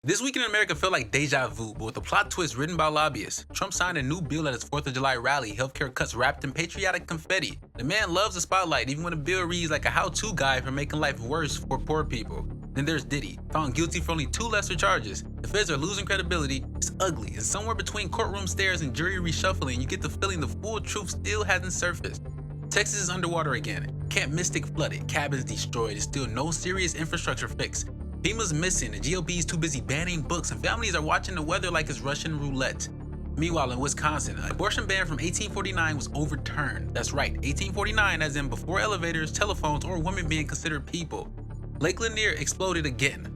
This week in America felt like deja vu, but with a plot twist written by lobbyists. Trump signed a new bill at his 4th of July rally, healthcare cuts wrapped in patriotic confetti. The man loves the spotlight, even when the bill reads like a how-to guide for making life worse for poor people. Then there's Diddy, found guilty for only 2 lesser charges. The feds are losing credibility, it's ugly, and somewhere between courtroom stares and jury reshuffling, you get the feeling the full truth still hasn't surfaced. Texas is underwater again. Camp Mystic flooded, cabins destroyed, and still no serious infrastructure fix. FEMA's missing, the GOP's too busy banning books, and families are watching the weather like it's Russian roulette. Meanwhile, in Wisconsin, an abortion ban from 1849 was overturned. That's right, 1849 as in before elevators, telephones, or women being considered people. Lake Lanier exploded again.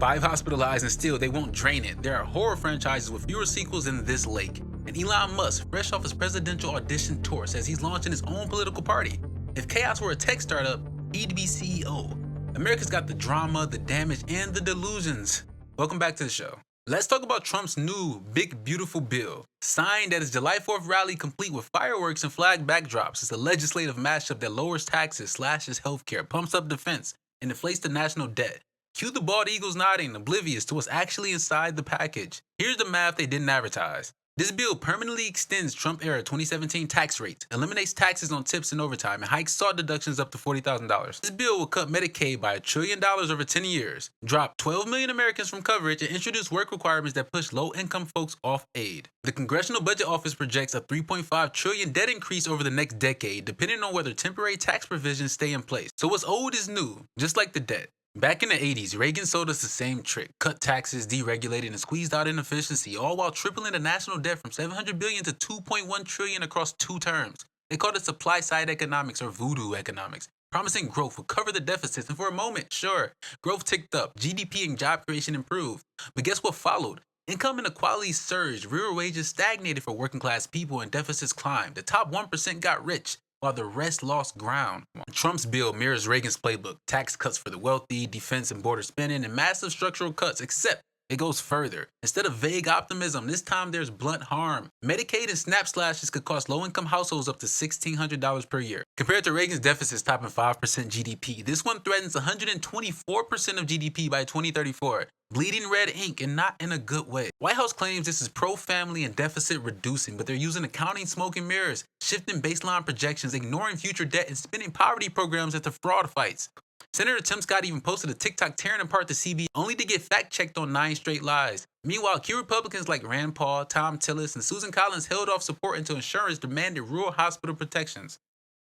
5 hospitalized and still they won't drain it. There are horror franchises with fewer sequels than this lake. And Elon Musk, fresh off his presidential audition tour, says he's launching his own political party. If chaos were a tech startup, he'd be CEO. America's got the drama, the damage, and the delusions. Welcome back to the show. Let's talk about Trump's new big beautiful bill. Signed at his July 4th rally complete with fireworks and flag backdrops. It's a legislative mashup that lowers taxes, slashes healthcare, pumps up defense, and inflates the national debt. Cue the bald eagles nodding, oblivious to what's actually inside the package. Here's the math they didn't advertise. This bill permanently extends Trump-era 2017 tax rates, eliminates taxes on tips and overtime, and hikes SALT deductions up to $40,000. This bill will cut Medicaid by $1 trillion over 10 years, drop 12 million Americans from coverage, and introduce work requirements that push low-income folks off aid. The Congressional Budget Office projects a $3.5 trillion debt increase over the next decade, depending on whether temporary tax provisions stay in place. So what's old is new, just like the debt. Back in the 80s, Reagan sold us the same trick, cut taxes, deregulated, and squeezed out inefficiency, all while tripling the national debt from $700 billion to $2.1 trillion across 2 terms. They called it supply-side economics or voodoo economics, promising growth would cover the deficits, and for a moment, sure, growth ticked up, GDP and job creation improved. But guess what followed? Income inequality surged, real wages stagnated for working-class people, and deficits climbed. The top 1% got rich, while the rest lost ground. Trump's bill mirrors Reagan's playbook, tax cuts for the wealthy, defense and border spending, and massive structural cuts, except it goes further. Instead of vague optimism, this time there's blunt harm. Medicaid and SNAP slashes could cost low-income households up to $1,600 per year. Compared to Reagan's deficits topping 5% GDP, this one threatens 124% of GDP by 2034. Bleeding red ink, and not in a good way. White House claims this is pro-family and deficit reducing, but they're using accounting smoke and mirrors, shifting baseline projections, ignoring future debt, and spending poverty programs at the fraud fights. Senator Tim Scott even posted a TikTok tearing apart the CB only to get fact-checked on 9 straight lies. Meanwhile, key Republicans like Rand Paul, Tom Tillis, and Susan Collins held off support until insurance demanded rural hospital protections.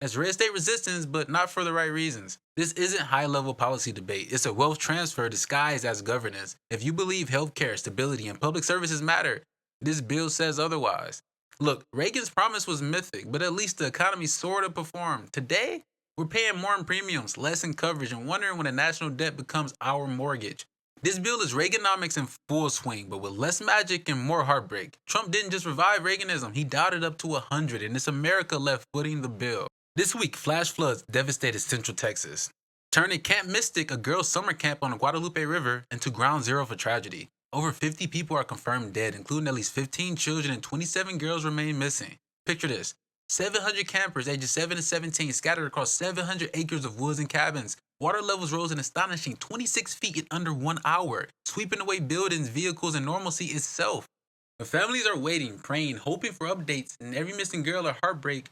That's red state resistance, but not for the right reasons. This isn't high-level policy debate. It's a wealth transfer disguised as governance. If you believe healthcare, stability, and public services matter, this bill says otherwise. Look, Reagan's promise was mythic, but at least the economy sort of performed. Today, we're paying more in premiums, less in coverage, and wondering when the national debt becomes our mortgage. This bill is Reaganomics in full swing, but with less magic and more heartbreak. Trump didn't just revive Reaganism, he dialed it up to 100, and it's America left footing the bill. This week, flash floods devastated Central Texas, turning Camp Mystic, a girls' summer camp on the Guadalupe River, into ground zero for tragedy. Over 50 people are confirmed dead, including at least 15 children, and 27 girls remain missing. Picture this. 700 campers ages 7 to 17 scattered across 700 acres of woods and cabins. Water levels rose an astonishing 26 feet in under 1 hour, sweeping away buildings, vehicles, and normalcy itself. But families are waiting, praying, hoping for updates, and every missing girl a heartbreak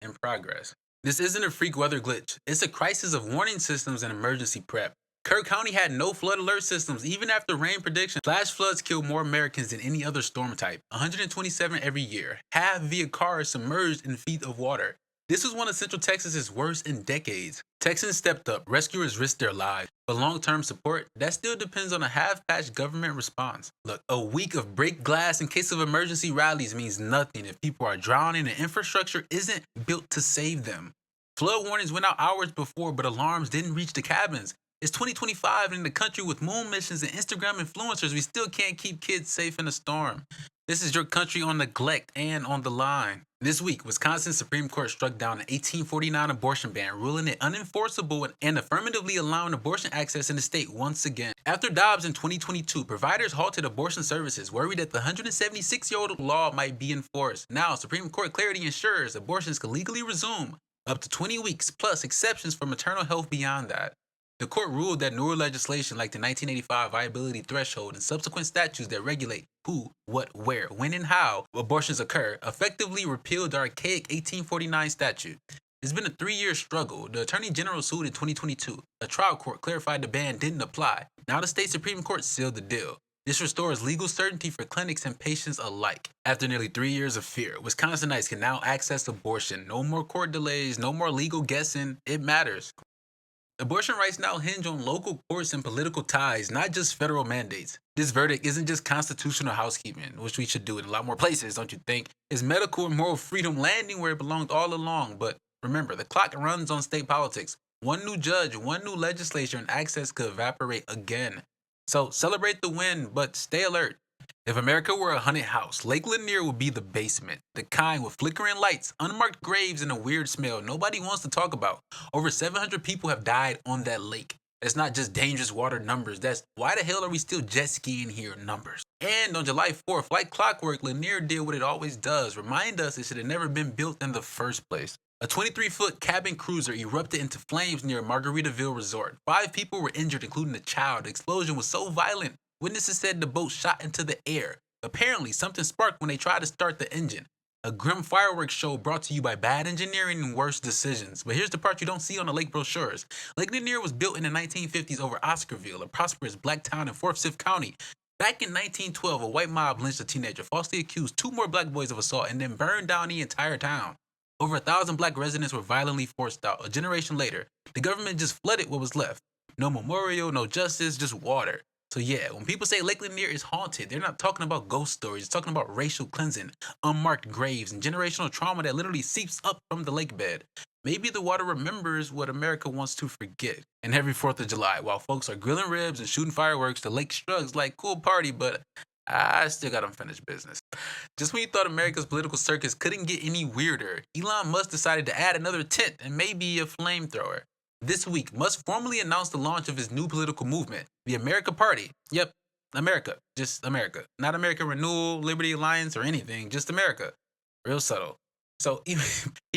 in progress. This isn't a freak weather glitch. It's a crisis of warning systems and emergency prep. Kirk County had no flood alert systems even after rain prediction. Flash floods kill more Americans than any other storm type, 127 every year, half via cars submerged in feet of water. This was one of Central Texas's worst in decades. Texans stepped up, rescuers risked their lives, but long-term support, that still depends on a half-patched government response. Look, a week of break glass in case of emergency rallies means nothing if people are drowning and infrastructure isn't built to save them. Flood warnings went out hours before, but alarms didn't reach the cabins. It's 2025 and in the country with moon missions and Instagram influencers, we still can't keep kids safe in a storm. This is your country on neglect and on the line. This week, Wisconsin's Supreme Court struck down an 1849 abortion ban, ruling it unenforceable and affirmatively allowing abortion access in the state once again. After Dobbs in 2022, providers halted abortion services, worried that the 176-year-old law might be enforced. Now, Supreme Court clarity ensures abortions can legally resume up to 20 weeks, plus exceptions for maternal health beyond that. The court ruled that newer legislation like the 1985 viability threshold and subsequent statutes that regulate who, what, where, when, and how abortions occur effectively repealed the archaic 1849 statute. It's been a 3-year struggle. The Attorney General sued in 2022. A trial court clarified the ban didn't apply. Now the state Supreme Court sealed the deal. This restores legal certainty for clinics and patients alike. After nearly 3 years of fear, Wisconsinites can now access abortion. No more court delays, no more legal guessing. It matters. Abortion rights now hinge on local courts and political ties, not just federal mandates. This verdict isn't just constitutional housekeeping, which we should do in a lot more places, don't you think? It's medical and moral freedom landing where it belonged all along. But remember, the clock runs on state politics. One new judge, one new legislature, and access could evaporate again. So celebrate the win, but stay alert. If America were a haunted house, Lake Lanier would be the basement. The kind with flickering lights, unmarked graves, and a weird smell nobody wants to talk about. Over 700 people have died on that lake. That's not just dangerous water numbers. That's why the hell are we still jet skiing here numbers. And on July 4th, like clockwork, Lanier did what it always does. Remind us it should have never been built in the first place. A 23-foot cabin cruiser erupted into flames near Margaritaville Resort. 5 people were injured, including a child. The explosion was so violent, witnesses said the boat shot into the air. Apparently, something sparked when they tried to start the engine. A grim fireworks show brought to you by bad engineering and worse decisions. But here's the part you don't see on the lake brochures. Lake Lanier was built in the 1950s over Oscarville, a prosperous black town in Forsyth County. Back in 1912, a white mob lynched a teenager, falsely accused 2 more black boys of assault, and then burned down the entire town. Over 1,000 black residents were violently forced out. A generation later, the government just flooded what was left. No memorial, no justice, just water. So yeah, when people say Lake Lanier is haunted, they're not talking about ghost stories. They're talking about racial cleansing, unmarked graves, and generational trauma that literally seeps up from the lake bed. Maybe the water remembers what America wants to forget. And every 4th of July, while folks are grilling ribs and shooting fireworks, the lake shrugs like, cool party, but I still got unfinished business. Just when you thought America's political circus couldn't get any weirder, Elon Musk decided to add another tent and maybe a flamethrower. This week, Musk formally announced the launch of his new political movement, the America Party. Yep, America. Just America. Not American Renewal, Liberty Alliance, or anything. Just America. Real subtle. So he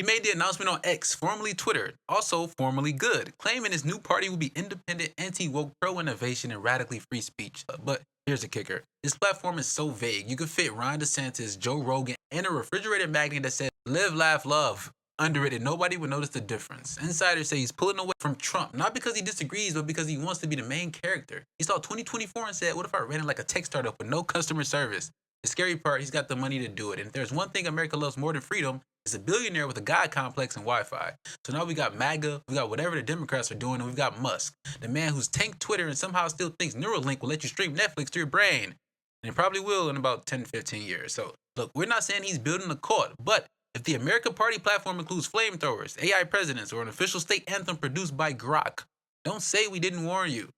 made the announcement on X, formerly Twitter, also formerly Good, claiming his new party will be independent, anti-woke, pro-innovation, and radically free speech. But here's the kicker. This platform is so vague, you could fit Ron DeSantis, Joe Rogan, and a refrigerator magnet that says, live, laugh, love under it, and nobody would notice the difference. Insiders say he's pulling away from Trump, not because he disagrees, but because he wants to be the main character. He saw 2024 and said, what if I ran it like a tech startup with no customer service? The scary part, he's got the money to do it. And if there's one thing America loves more than freedom, it's a billionaire with a God complex and Wi-Fi. So now we got MAGA, we got whatever the Democrats are doing, and we've got Musk, the man who's tanked Twitter and somehow still thinks Neuralink will let you stream Netflix to your brain. And it probably will in about 10, 15 years. So look, we're not saying he's building a cult, but if the America Party platform includes flamethrowers, AI presidents, or an official state anthem produced by Grok, don't say we didn't warn you.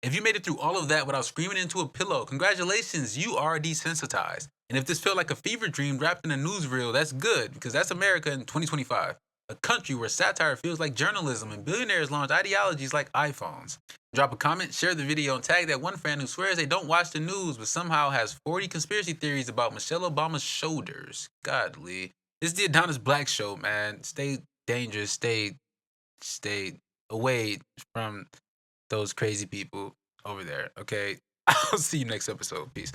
If you made it through all of that without screaming into a pillow, congratulations, you are desensitized. And if this felt like a fever dream wrapped in a newsreel, that's good, because that's America in 2025. A country where satire feels like journalism and billionaires launch ideologies like iPhones. Drop a comment, share the video, and tag that one friend who swears they don't watch the news but somehow has 40 conspiracy theories about Michelle Obama's shoulders. Godly. This is the Adonis Black Show, man. Stay dangerous. Stay away from those crazy people over there, okay? I'll see you next episode. Peace.